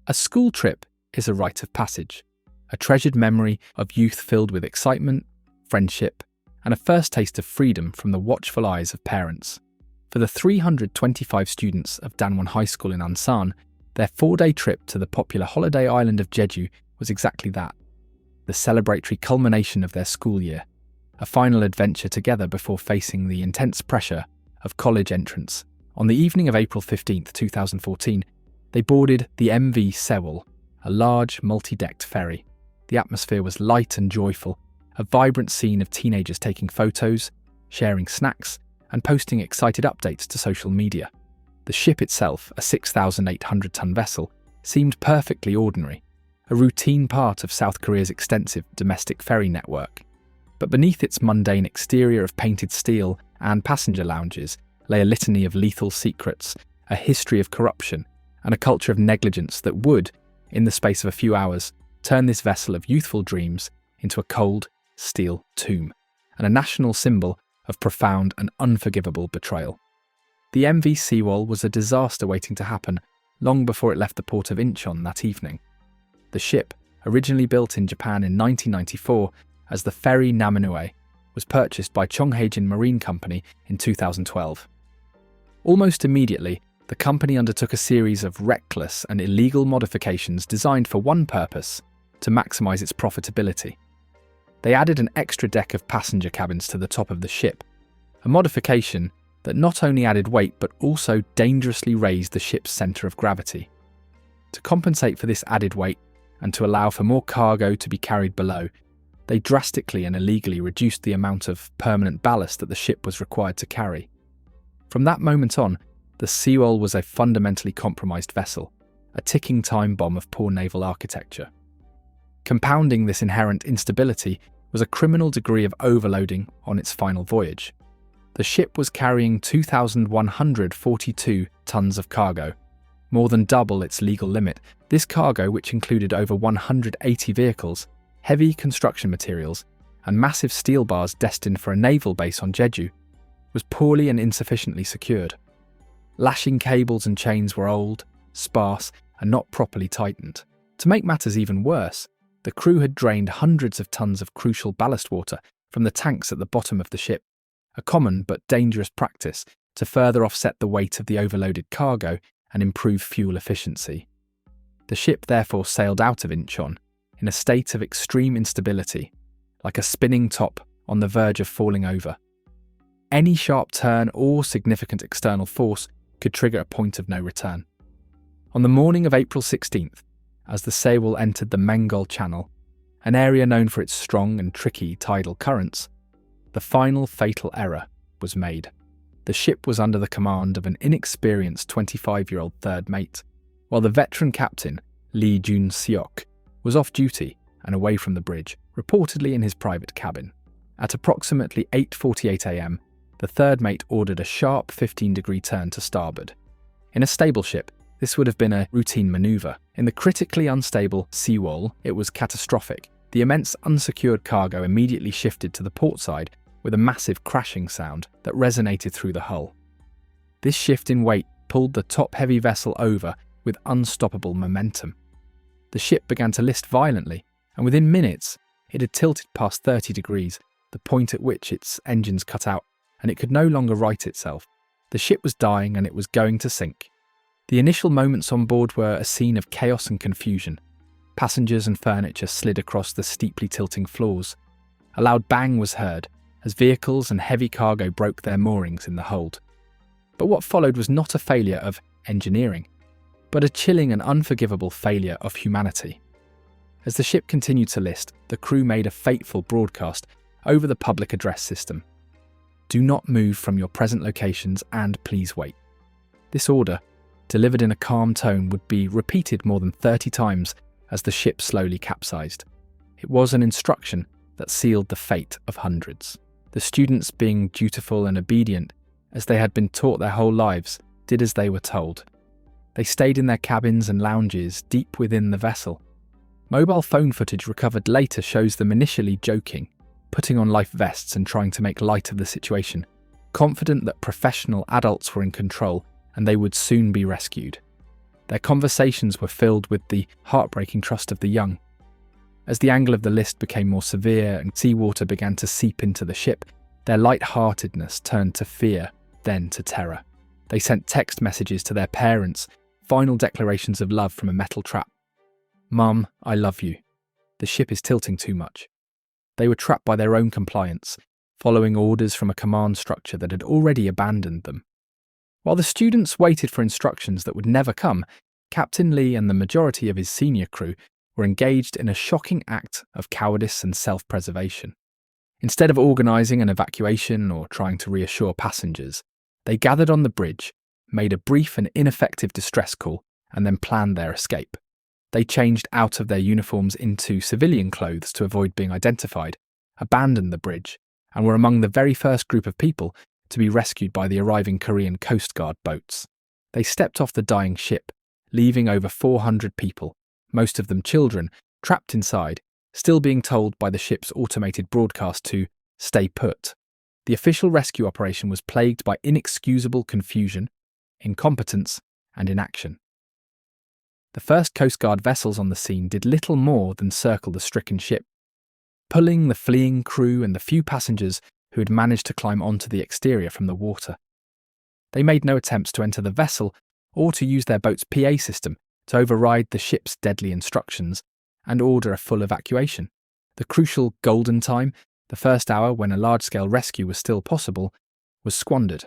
A school trip is a rite of passage, a treasured memory of youth filled with excitement, friendship, and a first taste of freedom from the watchful eyes of parents. For the 325 students of Danwon High School in Ansan, their 4-day trip to the popular holiday island of Jeju was exactly that, the celebratory culmination of their school year, a final adventure together before facing the intense pressure of college entrance. On the evening of April 15, 2014, they boarded the MV Sewol, a large, multi-decked ferry. The atmosphere was light and joyful, a vibrant scene of teenagers taking photos, sharing snacks, and posting excited updates to social media. The ship itself, a 6,800-ton vessel, seemed perfectly ordinary, a routine part of South Korea's extensive domestic ferry network. But beneath its mundane exterior of painted steel and passenger lounges lay a litany of lethal secrets, a history of corruption, and a culture of negligence that would, in the space of a few hours, turn this vessel of youthful dreams into a cold, steel tomb, and a national symbol of profound and unforgivable betrayal. The MV Sewol was a disaster waiting to happen long before it left the port of Incheon that evening. The ship, originally built in Japan in 1994 as the ferry Naminue, was purchased by Chonghaejin Marine Company in 2012. Almost immediately, the company undertook a series of reckless and illegal modifications designed for one purpose: to maximize its profitability. They added an extra deck of passenger cabins to the top of the ship, a modification that not only added weight but also dangerously raised the ship's center of gravity. To compensate for this added weight and to allow for more cargo to be carried below, they drastically and illegally reduced the amount of permanent ballast that the ship was required to carry. From that moment on, the Sewol was a fundamentally compromised vessel, a ticking time bomb of poor naval architecture. Compounding this inherent instability was a criminal degree of overloading on its final voyage. The ship was carrying 2,142 tons of cargo, more than double its legal limit. This cargo, which included over 180 vehicles, heavy construction materials, and massive steel bars destined for a naval base on Jeju, was poorly and insufficiently secured. Lashing cables and chains were old, sparse, and not properly tightened. To make matters even worse, the crew had drained hundreds of tons of crucial ballast water from the tanks at the bottom of the ship, a common but dangerous practice to further offset the weight of the overloaded cargo and improve fuel efficiency. The ship therefore sailed out of Incheon in a state of extreme instability, like a spinning top on the verge of falling over. Any sharp turn or significant external force could trigger a point of no return. On the morning of April 16th, as the Sewol entered the Mengol Channel, an area known for its strong and tricky tidal currents, the final fatal error was made. The ship was under the command of an inexperienced 25-year-old third mate, while the veteran captain, Lee Jun-seok, was off duty and away from the bridge, reportedly in his private cabin. At approximately 8:48 a.m, the third mate ordered a sharp 15-degree turn to starboard. In a stable ship, this would have been a routine maneuver. In the critically unstable Sewol, it was catastrophic. The immense unsecured cargo immediately shifted to the port side with a massive crashing sound that resonated through the hull. This shift in weight pulled the top-heavy vessel over with unstoppable momentum. The ship began to list violently, and within minutes, it had tilted past 30 degrees, the point at which its engines cut out, and it could no longer right itself. The ship was dying and it was going to sink. The initial moments on board were a scene of chaos and confusion. Passengers and furniture slid across the steeply tilting floors. A loud bang was heard as vehicles and heavy cargo broke their moorings in the hold. But what followed was not a failure of engineering, but a chilling and unforgivable failure of humanity. As the ship continued to list, the crew made a fateful broadcast over the public address system. Do not move from your present locations and please wait. This order, delivered in a calm tone, would be repeated more than 30 times as the ship slowly capsized. It was an instruction that sealed the fate of hundreds. The students, being dutiful and obedient, as they had been taught their whole lives, did as they were told. They stayed in their cabins and lounges deep within the vessel. Mobile phone footage recovered later shows them initially joking, putting on life vests and trying to make light of the situation, confident that professional adults were in control and they would soon be rescued. Their conversations were filled with the heartbreaking trust of the young. As the angle of the list became more severe and seawater began to seep into the ship, their light-heartedness turned to fear, then to terror. They sent text messages to their parents, final declarations of love from a metal trap. "Mum, I love you. The ship is tilting too much." They were trapped by their own compliance, following orders from a command structure that had already abandoned them. While the students waited for instructions that would never come, Captain Lee and the majority of his senior crew were engaged in a shocking act of cowardice and self-preservation. Instead of organising an evacuation or trying to reassure passengers, they gathered on the bridge, made a brief and ineffective distress call, and then planned their escape. They changed out of their uniforms into civilian clothes to avoid being identified, abandoned the bridge, and were among the very first group of people to be rescued by the arriving Korean Coast Guard boats. They stepped off the dying ship, leaving over 400 people, most of them children, trapped inside, still being told by the ship's automated broadcast to stay put. The official rescue operation was plagued by inexcusable confusion, incompetence, and inaction. The first Coast Guard vessels on the scene did little more than circle the stricken ship, pulling the fleeing crew and the few passengers who had managed to climb onto the exterior from the water. They made no attempts to enter the vessel or to use their boat's PA system to override the ship's deadly instructions and order a full evacuation. The crucial golden time, the first hour when a large-scale rescue was still possible, was squandered.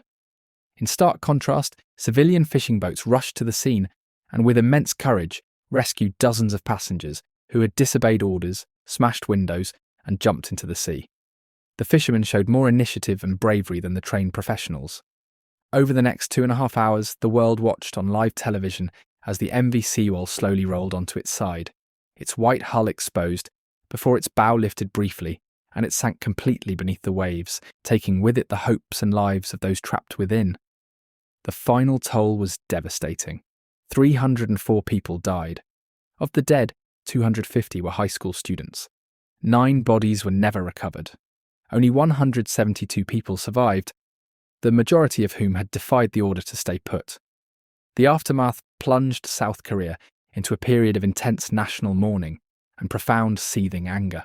In stark contrast, civilian fishing boats rushed to the scene and with immense courage rescued dozens of passengers who had disobeyed orders, smashed windows, and jumped into the sea. The fishermen showed more initiative and bravery than the trained professionals. Over the next 2.5 hours, the world watched on live television as the MV Sewol slowly rolled onto its side, its white hull exposed, before its bow lifted briefly, and it sank completely beneath the waves, taking with it the hopes and lives of those trapped within. The final toll was devastating. 304 people died. Of the dead, 250 were high school students. 9 bodies were never recovered. Only 172 people survived, the majority of whom had defied the order to stay put. The aftermath plunged South Korea into a period of intense national mourning and profound seething anger.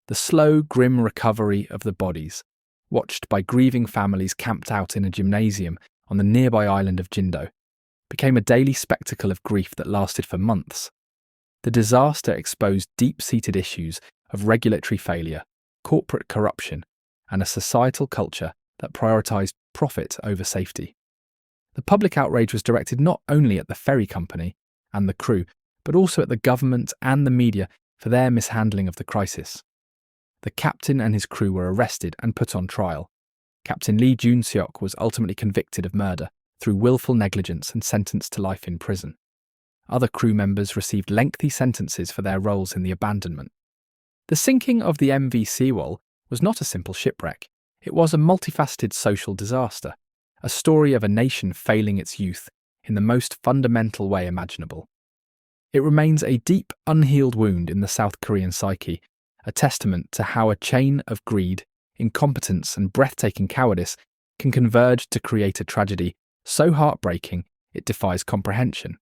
The slow, grim recovery of the bodies, watched by grieving families camped out in a gymnasium on the nearby island of Jindo, became a daily spectacle of grief that lasted for months. The disaster exposed deep-seated issues of regulatory failure, corporate corruption, and a societal culture that prioritised profit over safety. The public outrage was directed not only at the ferry company and the crew, but also at the government and the media for their mishandling of the crisis. The captain and his crew were arrested and put on trial. Captain Lee Jun-seok was ultimately convicted of murder through willful negligence and sentenced to life in prison. Other crew members received lengthy sentences for their roles in the abandonment. The sinking of the MV Sewol was not a simple shipwreck. It was a multifaceted social disaster, a story of a nation failing its youth in the most fundamental way imaginable. It remains a deep, unhealed wound in the South Korean psyche, a testament to how a chain of greed, incompetence, and breathtaking cowardice can converge to create a tragedy so heartbreaking it defies comprehension.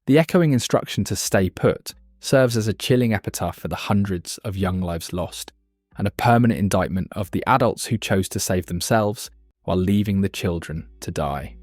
The echoing instruction to stay put serves as a chilling epitaph for the hundreds of young lives lost, and a permanent indictment of the adults who chose to save themselves while leaving the children to die.